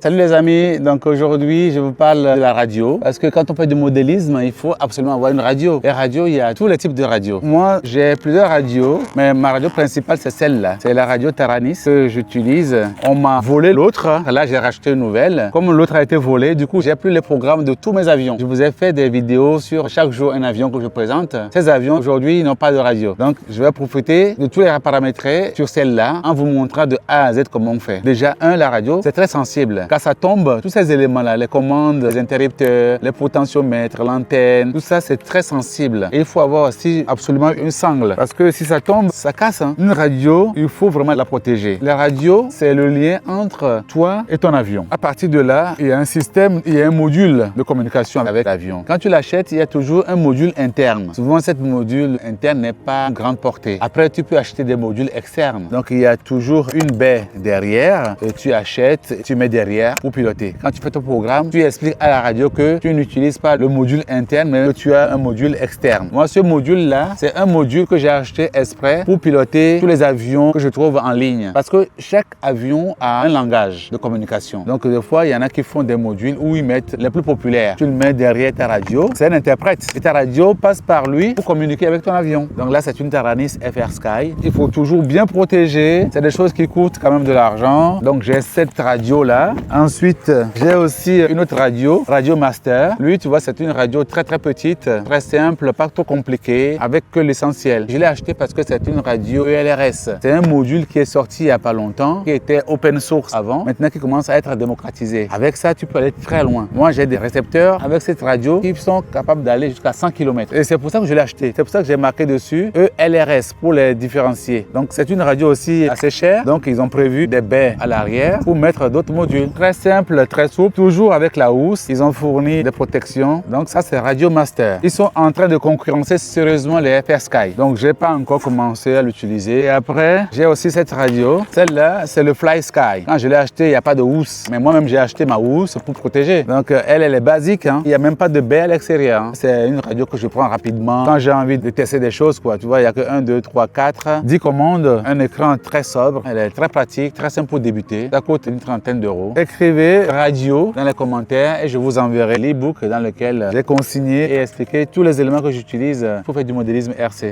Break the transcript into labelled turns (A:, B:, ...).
A: Salut les amis, donc aujourd'hui je vous parle de la radio parce que quand on fait du modélisme, il faut absolument avoir une radio. Les radios, il y a tous les types de radios. Moi, j'ai plusieurs radios, mais ma radio principale c'est celle-là. C'est la radio Taranis que j'utilise. On m'a volé l'autre, là j'ai racheté une nouvelle. Comme l'autre a été volé, du coup j'ai plus les programmes de tous mes avions. Je vous ai fait des vidéos sur chaque jour un avion que je présente. Ces avions aujourd'hui ils n'ont pas de radio. Donc je vais profiter de tous les paramétrer sur celle-là en vous montrant de A à Z comment on fait. Déjà, la radio, c'est très sensible. Quand ça tombe, tous ces éléments-là, les commandes, les interrupteurs, les potentiomètres, l'antenne, tout ça, c'est très sensible. Et il faut avoir aussi absolument une sangle. Parce que si ça tombe, ça casse. Une radio, il faut vraiment la protéger. La radio, c'est le lien entre toi et ton avion. À partir de là, il y a un système, il y a un module de communication avec l'avion. Quand tu l'achètes, il y a toujours un module interne. Souvent, cette module interne n'est pas grande portée. Après, tu peux acheter des modules externes. Donc, il y a toujours une baie derrière. Et tu achètes, tu mets derrière pour piloter. Quand tu fais ton programme, tu expliques à la radio que tu n'utilises pas le module interne, mais que tu as un module externe. Moi, ce module-là, c'est un module que j'ai acheté exprès pour piloter tous les avions que je trouve en ligne. Parce que chaque avion a un langage de communication. Donc, des fois, il y en a qui font des modules où ils mettent les plus populaires. Tu le mets derrière ta radio, c'est un interprète. Et ta radio passe par lui pour communiquer avec ton avion. Donc là, c'est une Taranis FR Sky. Il faut toujours bien protéger. C'est des choses qui coûtent quand même de l'argent. Donc, j'ai cette radio-là. Ensuite, j'ai aussi une autre radio, Radio Master. Lui, tu vois, c'est une radio très petite, très simple, pas trop compliquée, avec que l'essentiel. Je l'ai acheté parce que c'est une radio ELRS. C'est un module qui est sorti il n'y a pas longtemps, qui était open source avant, maintenant qui commence à être démocratisé. Avec ça, tu peux aller très loin. Moi, j'ai des récepteurs avec cette radio qui sont capables d'aller jusqu'à 100 km. Et c'est pour ça que je l'ai acheté. C'est pour ça que j'ai marqué dessus ELRS pour les différencier. Donc, c'est une radio aussi assez chère. Donc, ils ont prévu des baies à l'arrière pour mettre d'autres modules. Très simple, très souple, toujours avec la housse. Ils ont fourni des protections. Donc ça, c'est Radio Master. Ils sont en train de concurrencer sérieusement les FR Sky. Donc, j'ai pas encore commencé à l'utiliser. Et après, j'ai aussi cette radio. Celle-là, c'est le Fly Sky. Quand je l'ai acheté, il n'y a pas de housse. Mais moi-même, j'ai acheté ma housse pour protéger. Donc, elle est basique. Il n'y a même pas de baie à l'extérieur. C'est une radio que je prends rapidement. Quand j'ai envie de tester des choses, quoi. Tu vois, il n'y a que 1, 2, 3, 4, 10 commandes. Un écran très sobre. Elle est très pratique, très simple pour débuter. Ça coûte une trentaine d'euros. Écrivez radio dans les commentaires et je vous enverrai l'e-book dans lequel j'ai consigné et expliqué tous les éléments que j'utilise pour faire du modélisme RC.